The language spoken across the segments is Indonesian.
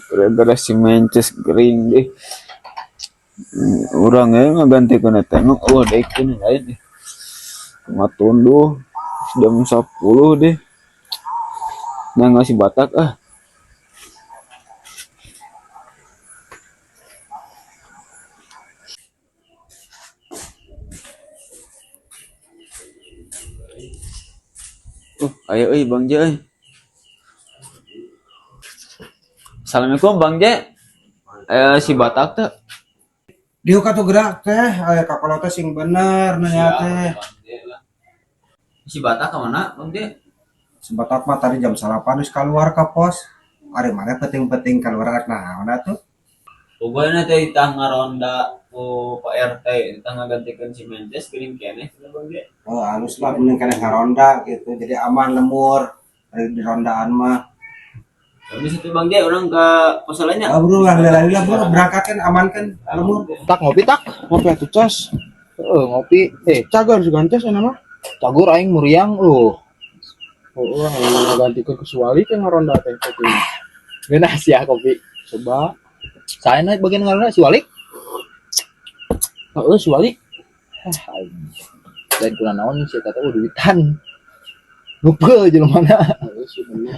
Gara-gara si Manchester kering deh. Orangnya ngegantikan eta emang deh kan lain deh. Matondo jam 10 deh. Nah ngasih Batak ah. Ayo Bang J. Assalamualaikum Bang J. Si Batak tuh. Dieu katu gerak teh, kapal teh sing bener nanya teh. Si Batak kemana Bang J? Sebatak mah tadi jam 8 geus keluar ka pos. Ari mana penting-penting keluar rek naon atuh. Pokoknya teh kita ngaronda ku Pak RT, kita ngagantikeun si Mentes kirim keneh Bang J. Oh, halus lah mending kana ngaronda gitu. Jadi aman lemur dari di rondaan mah. Habis itu Bang J orang ke pos lainnya. Bro, alhamdulillah bro berangkat kan aman kan lemur. Tak ngopi tak ngopi atuh cas ngopi cagar juga cas nama cagur aing muriang aing ganti ke kesuali ke ngaronda teh kopi geuna sia kopi coba saya naik bagian ngaronda si Walik si Walik dan kuna naon sih kata duitan lupa jelema si bener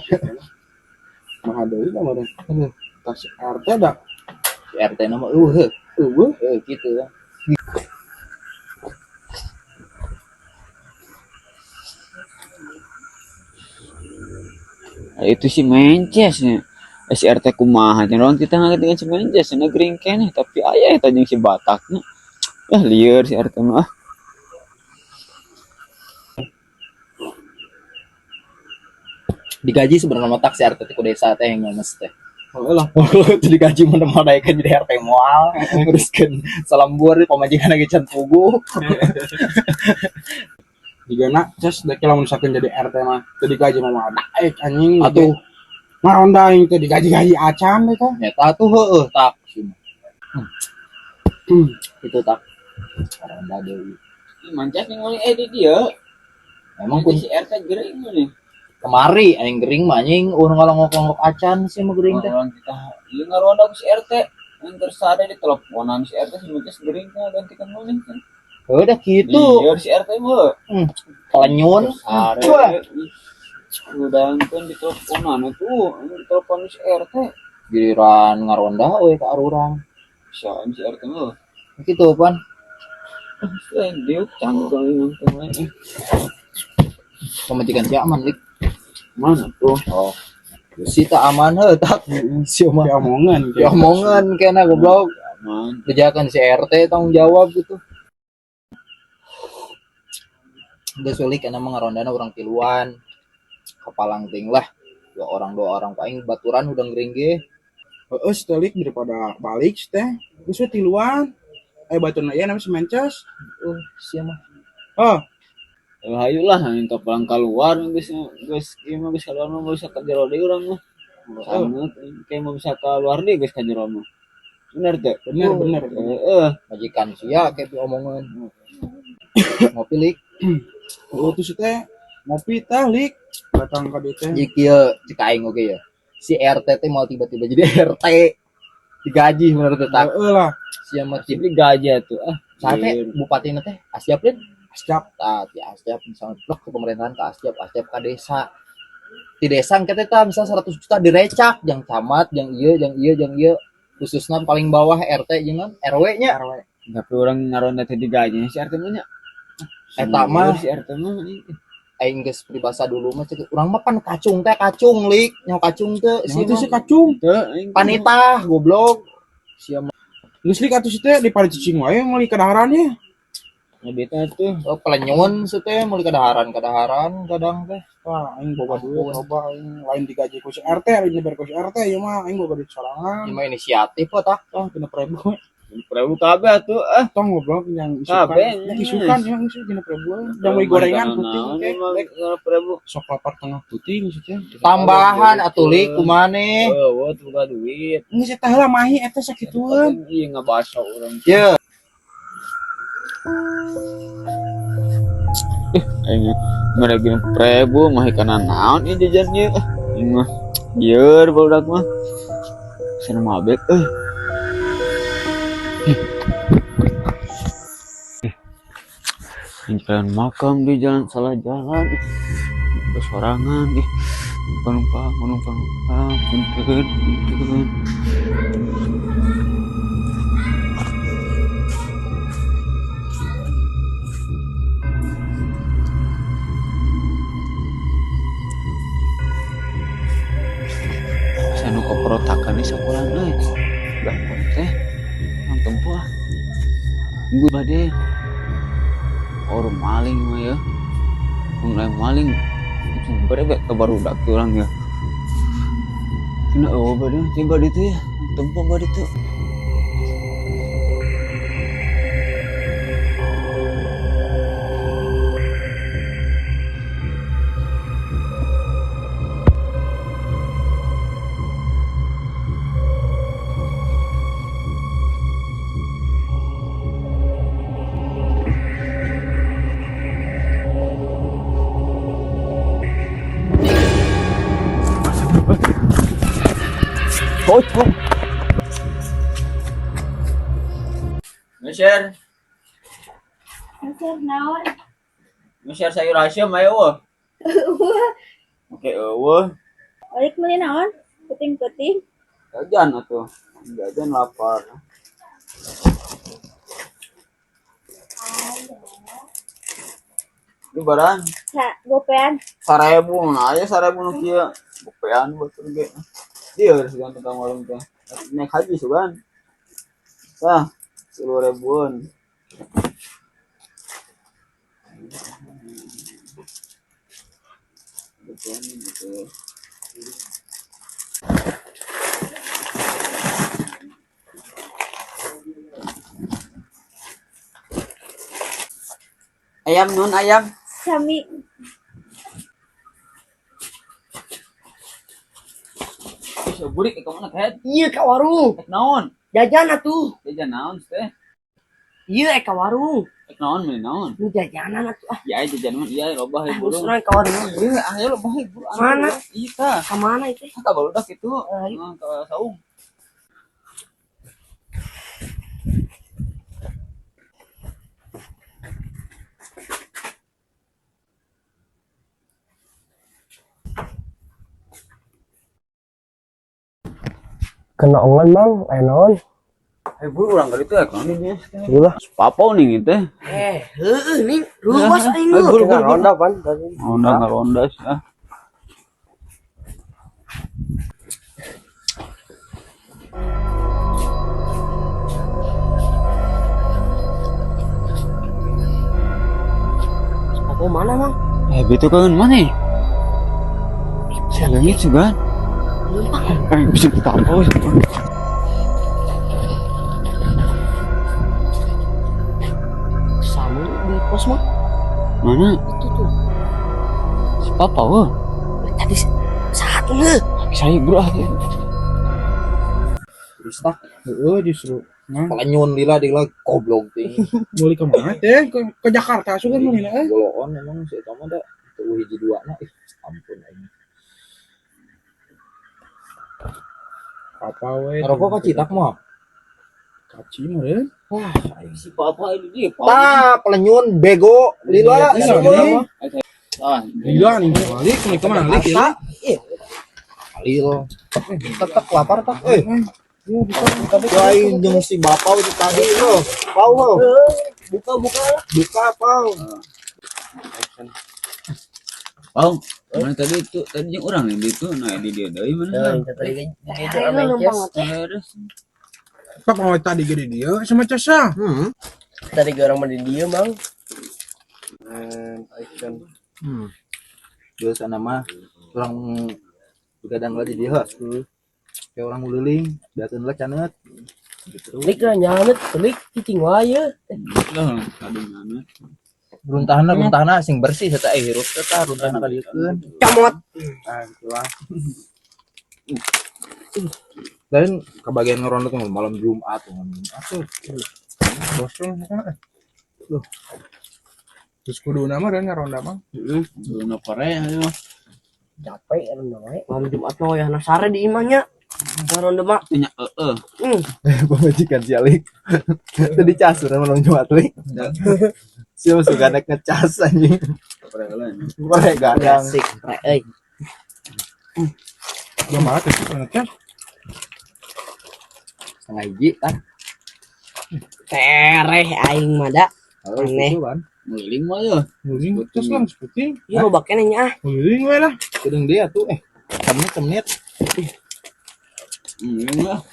mah deui mah tas RT ada si RT nama gitu lah. Itu si Mences nya. Si RT kumaha cenah kita ngagetingan si Mences negering keneh tapi aya eta jeung si Batakna. Lieur si RT mah. Digaji sebenarnya tak si RT ku desa teh yang ngenes teh. Lah, digaji mana-mana kan jadi RT moal, teruskan salam buar di pamajikan lagi can pugu. Digana cas dek lamun sakeun jadi RT mah teu digaji mah naik anjing atuh ngaronda aing teh digaji-gaji acan teh tah. Eta tuh heueuh tak sih. Itu tak ngaronda deui. Mancas yang di dia. Emang kun si RT gering nih. Kemari aing gering mah anjing urang ngalongok-ngalongok acan sih mah gering teh. Orang kita ieu ngaronda ku si RT. Yang tersada di teleponan si RT si Mancas gering teh gantikan maneh kan. Udah gitu. Lieur si RT mah. Kelenyun. Udah kan di teleponan tuh, di telepon si RT. Giliran ngaronda we ka arurang. Sian si RT mah. Gitu pan. Selain dia canggung yang lain. Pemajikan si aman lik. Mana tuh? Oh. Si tak aman heuh tak. Si mah omongan kena goblok. Aman. Kerjakan si RT tanggung jawab gitu. Udah sulik karena mengarondana orang tiluan. Kepalang ting lah. Dua orang paling baturan udah ngering ge. Setelik daripada balik teh. Geus tiluan. Baturan aya namanya Mences. Sia mah. Hayulah yang kepalang keluar geus ieu mah geus keluar mah bisa ka jero deui urang mah. Sangat kayak mau bisa keluar deui geus ka jero mah. Bener teh? Bener. Majikan sia kayak omongan. Ngopi lik. Terus teh ngopi teh lik datang ka dieu teh. Jik ieu cek aing oge ya. Si RT teh mau tiba-tiba jadi RT. Digaji bener teh tak. Lah. Sia mah gaji atuh. Sate bupatina teh Asyap lin. Asyap Asyap misalnya blok ke pemerintahan ke Asyap ke desa. Di desa kita teh misal 100 juta direcak yang camat, yang ieu khususnya paling bawah RT jeung RW-nya. Tapi orang ngaronda teh digaji si RT mah nya. Eta mah si RT mah aing geus pribasa dulu mah cek urang mah pan kacung lik nya kacung teh si kacung teh panitah goblok sia mah Geus lik atuh teh di palicicing wae meuli kadaharan ya. Beta tuh pelenyun teh meuli kadaharan kadang teh. Wah, aing boga duit loba aing lain digaji ku si RT, lain dibayar ku si RT ieu mah aing boga duit sorangan. Ieu mah inisiatif tah. Tina prebu. Prabu kabeh atuh Tong goblok yang isukan. Yang isukan yang isu tina prebu. Yang mau gorengan putih teh. Prabu Sok lapar tengah putih maksudnya. Tambahan atuh lik kumane. Eueuh tuh boga duit. Geus eta heula mahi eta sakitueun. Ieu ngabaso urang. Ye. Aing mereka Prabu mah kana naon ieu jajan ieu. Ieu mah Iya, barudak mah. Sana mabek jalan makam di jalan salah jalan sorangan penumpang punten sanu keperotakan di sekolah dah teh nonton puah gue bade orang maling mah ya mulai maling itu berebek ke barudak orang ya kena bade coba itu ya tempat bade itu Cocok. Nge-share naon? nge-share sayur asam ayo wah. Oke, wah. Olik meuli naon? Puting-puting. Jajan atuh. Jajan lapar. Lu barang Gopean. 1000 nah aya 1000 nu kieu. Gopean betul ge. Dia harus ganti kamu orang teh. Naik haji sugan. Tah, 10.000-an. Betul. Ayam nun ayam. Sami. Bisa burik ke mana teh? Iya ka warung. Ek naon? Jajan atuh. Jajan naon teh? Iya ka warung. Ek naon meuli naon? Nu jajanan atuh. Ya jajan mah iya loba he burung. Busna ka warung. Iya, ayo loba he burung. Mana? Iya tah. Ka mana itu? Ka barudak itu. Ayo. Ka saung. Kena ongan mang, naon? Buru urang kali teh ek naon ini. Gila. Papau nih gitu. Heueuh ning ruas aing Ayo, buru, lu. buru. Ronda pan. Ronda sih. Apa mana mang? Itu kan mana? Saya langit juga. Bisa kita apa? Sama di pos mah. Mana? Itu tuh. Si Papa wah. Tadi saat lu. Saya bro. Rusak. Justru. Pelenyun lila goblok teh. Boleh ke mana teh? Ke Jakarta sugan mana eh? Goloon emang si eta mah da teu hiji duana ampun aing. Apa we? Ngerokok ka citak mah. Kaci mah ya. Wah, aing Si Papa ini dia. tah pelenyun bego lila Iya, semua. Ah, Gila nih balik ke mana balik ya? Alil. Tetep lapar tak Lain jeung si bapak itu tadi lo. Pau lo. Buka pau. Pau, mana tadi yang orang yang itu, nah di dia dari mana? Tadi Ayo numpang teh. Pak mau tadi gede dia sama Casa. Tadi orang mandi dia mang. Biasa nama orang begadang lagi dia. Kayak orang uliling, datang lah canet. Lik lah nyanet, lik cicing wae. Lah, tadi mana? Runtahna sing bersih eta hirup teh runtahna ka diekeun. Camot. Ah, gitu lah. Dan kebagian ngeronda tuh malam Jumat tuh. Bosong kan. Loh. Terus kudu nama dan ngaronda mah. Zona Korea ayo. Capek we. Malam Jumat mah ya sare di imahnya. Baron demak. Nya Pemajikan si Alik. Tadi casur malam Jumat Lik. Siapa suka naik ngecas anjing. Mereka yang Asik, euy. Gimana tuh ngecas? setengah hiji kan. Tereh aing mah da. Aneh. Ngiling mah ya. Nguling ngecas lah seperti. Ieu loba keneh nya ah. Nguling we lah. Kedeng dia tuh cemenit. Ngiling lah.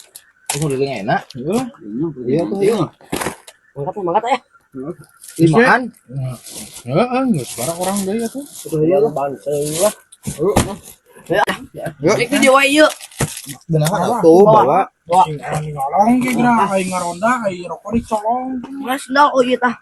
Itu udah enak. Iya tuh ya. Mangkat ya. Limaan. Heeh, geus barang orang deui atuh. Iya lah banteng lah. Yuk. Itu dia wae ieu. Benar tuh bawa. Sing anu ngolong ge geura aing ngaronda aing rokok dicolong. Mas da oh ieu tah.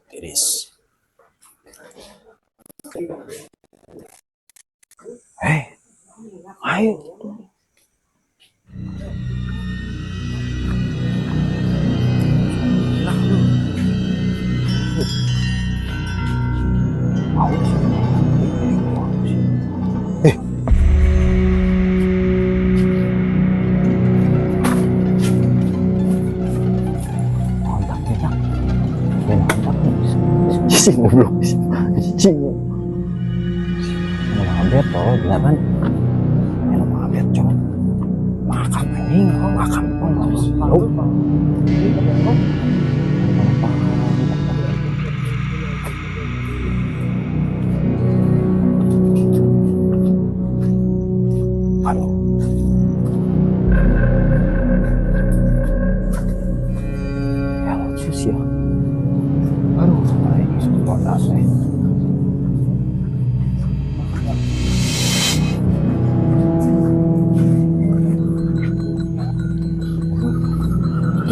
Tiris. Ayo. Sing goblok. Cing. Mabet toh, gila kan. Yang mabet cok. Makan anjing, makan pun tahu. Aduh. Ya lucu ya. Aduh, ini semua dasar.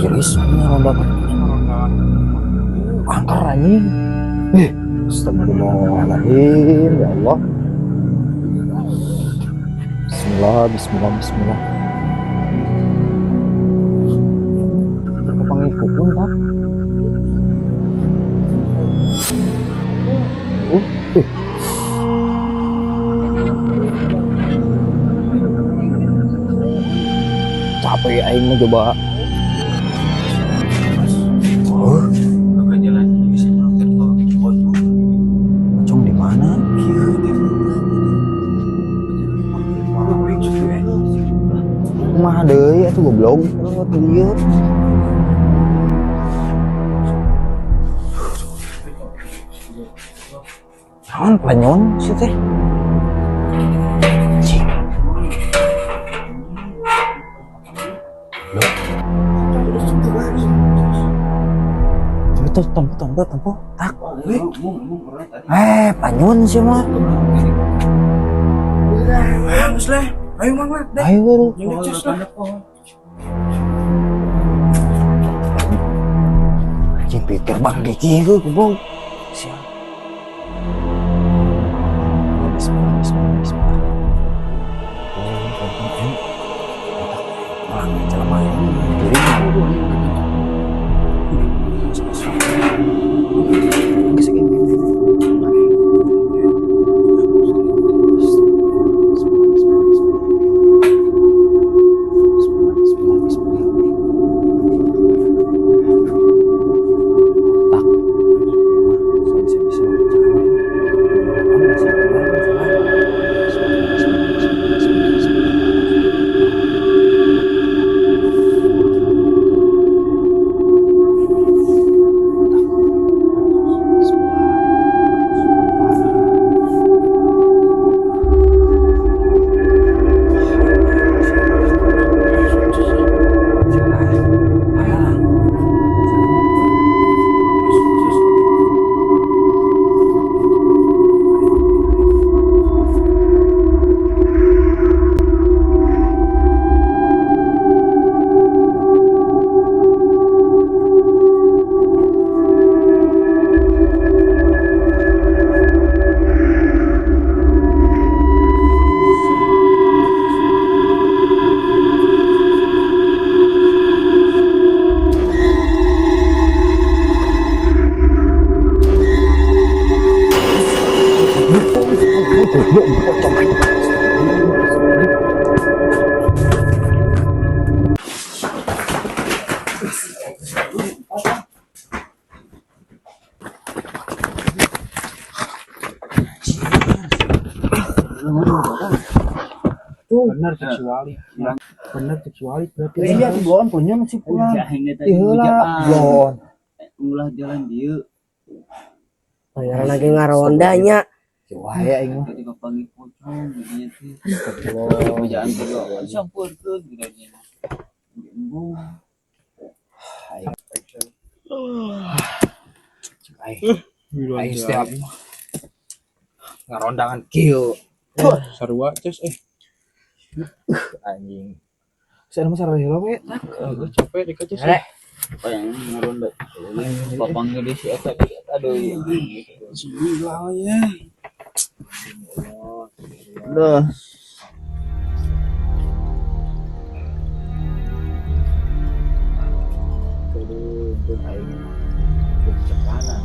Iris, ronda angker anjing. Astagfirullahaladzim, ya Allah. Bismillah. Pangikut pun tak. Capek aing mah coba. Jalan bisa nonton Pocong di mana? Mah deui atuh goblok. Lieu. Naon panyon sih teh? Cing. Tempo. Tak. Panyon sih mah. Geus leh. Ayo mang lah. Ayo. Ngecas lah. Anjing pikir bang Diki itu goblok. Siap. Bismillah. Malah jelema Bener kecuali. Bener kecuali berarti. Iya di bawah punya masih pulang. Belum. Ulah jalan dia. Bayaran lagi ngarondanya. Wah ya ini. Ketika pagi pocong begini tuh. Bejaan juga. Campur ke gilanya. Embung. Aing setiap ngarondangan kieu. Sarua ces Anjing. Saya mah sareng hello we. gue capek dikit ces. Apa yang ngeronda? Papang gede si eta. Aduh. Gila ya. Udah. Turun aing. Cekanan.